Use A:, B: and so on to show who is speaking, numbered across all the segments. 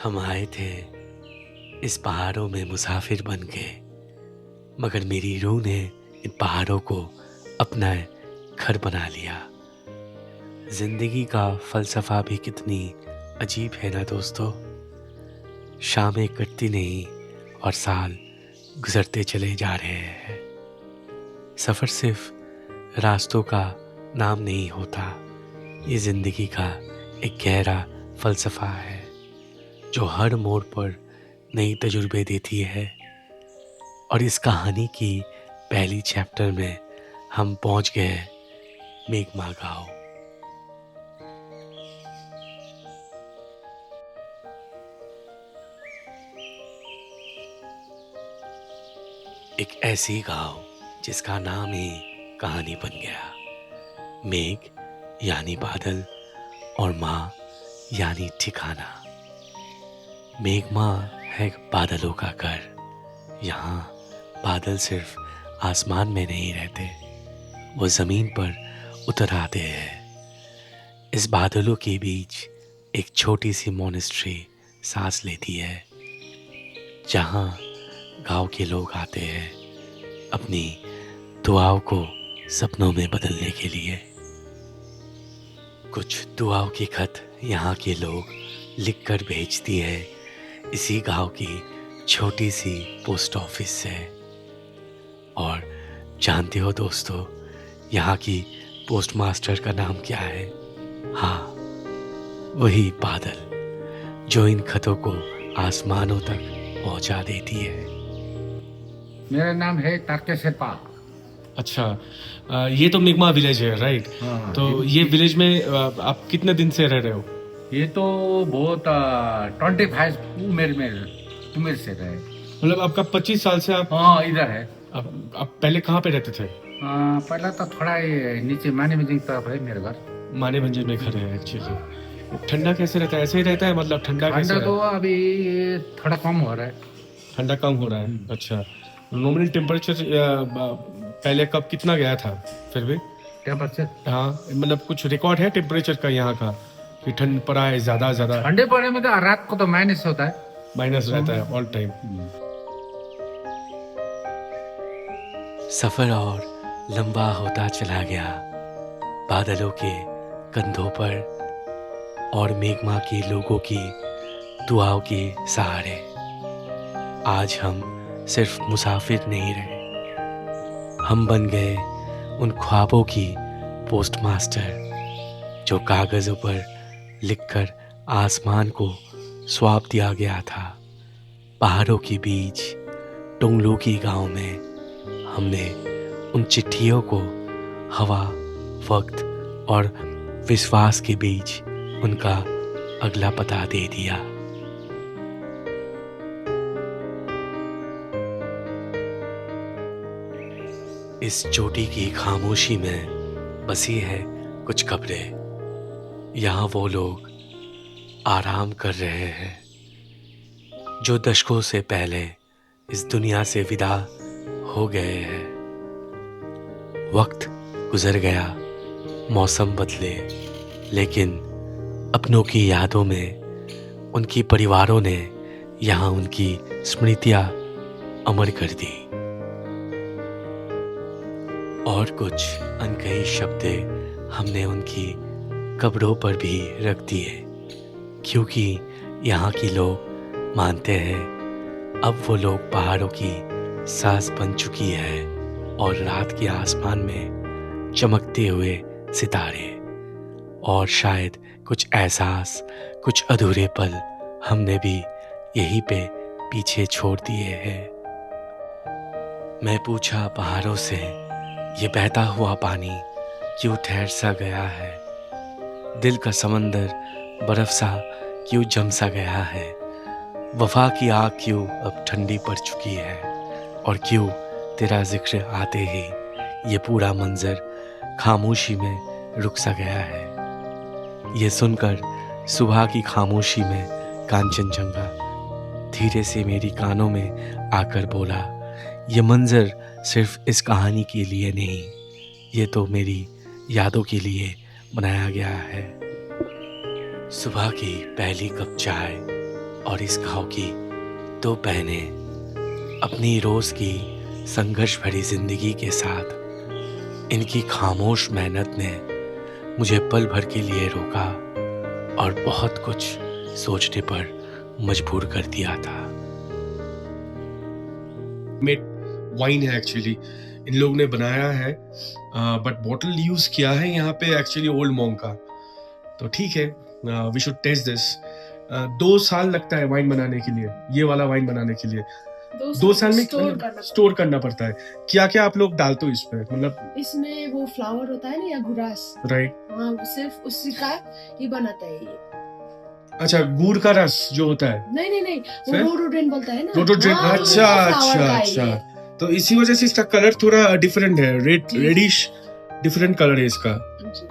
A: हम आए थे इस पहाड़ों में मुसाफिर बन के, मगर मेरी रूह ने इन पहाड़ों को अपना घर बना लिया। जिंदगी का फलसफा भी कितनी अजीब है ना दोस्तों। शामें कटती नहीं और साल गुजरते चले जा रहे हैं। सफ़र सिर्फ रास्तों का नाम नहीं होता, ये ज़िंदगी का एक गहरा फलसफा है जो हर मोड़ पर नई तजुर्बे देती है। और इस कहानी की पहली चैप्टर में हम पहुंच गए मेघमा गांव। एक ऐसी गांव जिसका नाम ही कहानी बन गया। मेघ यानी बादल और माँ यानी ठिकाना। मेघमा है बादलों का घर। यहाँ बादल सिर्फ आसमान में नहीं रहते, वो ज़मीन पर उतर आते हैं। इस बादलों के बीच एक छोटी सी मोनेस्ट्री सांस लेती है, जहाँ गांव के लोग आते हैं अपनी दुआओं को सपनों में बदलने के लिए। कुछ दुआओं की खत यहाँ के लोग लिखकर भेजती है इसी गांव की छोटी सी पोस्ट ऑफिस से। और जानते हो दोस्तों, यहाँ की पोस्ट मास्टर का नाम क्या है? हाँ, वही बादल जो इन खतों को आसमानों तक पहुँचा देती है।
B: मेरा नाम है तारके शेरपा।
C: अच्छा, ये तो मेघमा विलेज है, राइट?
B: हाँ,
C: तो ये विलेज में आप कितने दिन से रह रहे हो?
B: ये तो बहुत 25 उम्र से रहे।
C: मतलब आपका 25 साल से आप
B: हाँ, इधर है।
C: आप पहले कहाँ पे रहते थे?
B: पहला तो थोड़ा ये नीचे माने में तरफ है मेरे घर।
C: माने भंजन में घर है, एक्चुअली। ठंडा कैसे रहता है? ऐसे ही रहता है? मतलब ठंडा कैसे
B: ठंडा तो
C: है?
B: अभी थोड़ा कम हो रहा है।
C: ठंडा कम हो रहा है, अच्छा। नॉर्मल टेम्परेचर पहले कब कितना गया था फिर भी?
B: टेम्परेचर
C: हाँ, मतलब कुछ रिकॉर्ड है टेम्परेचर का यहाँ का कि ठंड पड़ा है ज्यादा?
B: ठंडे पड़ने में तो रात को तो माइनस होता है,
C: माइनस रहता है ऑल टाइम।
A: सफर और लंबा होता चला गया बादलों के कंधों पर और मेघमा के लोगों की दुआओं के सहारे। आज हम सिर्फ मुसाफिर नहीं रहे, हम बन गए उन ख्वाबों की पोस्ट मास्टर जो कागज़ों पर लिखकर आसमान को सौंप दिया गया था। पहाड़ों के बीच टोंगलू की गांव में हमने उन चिट्ठियों को हवा, वक्त और विश्वास के बीच उनका अगला पता दे दिया। इस चोटी की खामोशी में बसी है कुछ खबरें। यहाँ वो लोग आराम कर रहे हैं जो दशकों से पहले इस दुनिया से विदा हो गए हैं। वक्त गुजर गया, मौसम बदले, लेकिन अपनों की यादों में उनकी परिवारों ने यहाँ उनकी स्मृतियाँ अमर कर दी। और कुछ अनकही शब्दें हमने उनकी कब्रों पर भी रख दिए, क्योंकि यहाँ के लोग मानते हैं अब वो लोग पहाड़ों की सांस बन चुकी है और रात के आसमान में चमकते हुए सितारे। और शायद कुछ एहसास, कुछ अधूरे पल हमने भी यहीं पे पीछे छोड़ दिए हैं। मैं पूछा पहाड़ों से, ये बहता हुआ पानी क्यों ठहर सा गया है? दिल का समंदर बर्फ सा क्यों जम सा गया है? वफा की आग क्यों अब ठंडी पड़ चुकी है? और क्यों तेरा जिक्र आते ही ये पूरा मंजर खामोशी में रुक सा गया है? ये सुनकर सुबह की खामोशी में कांचनजंगा धीरे से मेरी कानों में आकर बोला, ये मंजर सिर्फ इस कहानी के लिए नहीं, ये तो मेरी यादों के लिए बनाया गया है। सुबह की पहली कप चाय, और इस गांव की 2 बहनें अपनी रोज की संघर्ष भरी जिंदगी के साथ इनकी खामोश मेहनत ने मुझे पल भर के लिए रोका और बहुत कुछ सोचने पर मजबूर कर दिया था।
C: मेड वाइन है एक्चुअली, इन लोग ने बनाया है, बट बॉटल यूज किया है यहाँ पे एक्चुअली ओल्ड मॉन्क का। तो ठीक है, वी शुड टेस्ट दिस। 2 साल लगता है वाइन बनाने के लिए, ये वाला वाइन बनाने के लिए 2 साल में स्टोर करना पड़ता है। क्या क्या आप लोग डालते हो इस पे, मतलब
D: इसमें वो फ्लावर होता है ना, या गुरास,
C: राइट?
D: हाँ, वो सिर्फ उसी का ही बनाता है ये।
C: अच्छा, गुड़ का रस जो होता है?
D: नहीं, वो
C: फिर?
D: रोडोडेंड्रन बोलता है ना।
C: रोडोडेंड्रन,
D: हाँ,
C: अच्छा
D: वो flower
C: अच्छा
D: का है
C: अच्छा।
D: ये।
C: तो इसी वजह से इसका कलर थोड़ा डिफरेंट है, रेडिश डिफरेंट कलर है इसका।
D: जी।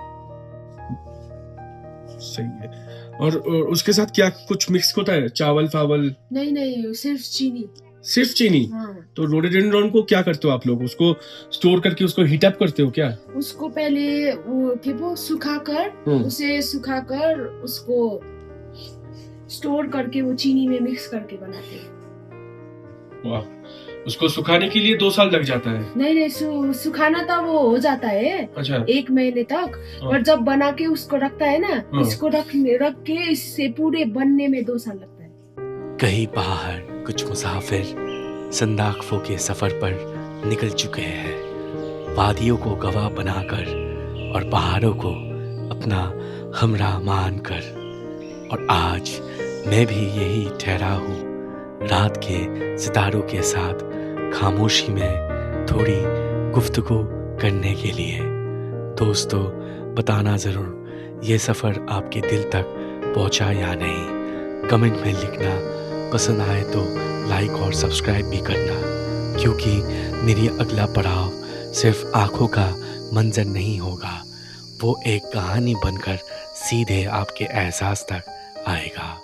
C: सही है। और उसके साथ क्या कुछ मिक्स होता है, चावल फावल?
D: नहीं, सिर्फ चीनी।
C: सिर्फ चीनी?
D: हाँ।
C: तो रोडोडेंड्रन को क्या करते हो आप लोग, उसको स्टोर करके उसको हीट अप करते हो क्या?
D: उसको पहले वो सुखाकर, उसे सुखाकर उसको स्टोर करके वो चीनी में मिक्स करके बनाते हैं।
C: वाह, उसको सुखाने के लिए 2 साल लग जाता है?
D: नहीं, सुखाना तो वो हो जाता है।
C: अच्छा।
D: 1 महीने तक। और जब बना के उसको रखता है ना, इसको रख के इससे पूरे बनने में 2 साल लगता है।
A: कहीं बाहर कुछ मुसाफिर संदाकफू के सफर पर निकल चुके हैं, वादियों को गवाह बनाकर और पहाड़ों को अपना हमराह मानकर। और आज मैं भी यही ठहरा हूँ, रात के सितारों के साथ खामोशी में थोड़ी गुफ्तगू करने के लिए। दोस्तों, बताना ज़रूर ये सफ़र आपके दिल तक पहुँचा या नहीं। कमेंट में लिखना, पसंद आए तो लाइक और सब्सक्राइब भी करना, क्योंकि मेरी अगला पड़ाव सिर्फ आँखों का मंजर नहीं होगा, वो एक कहानी बनकर सीधे आपके एहसास तक आएगा।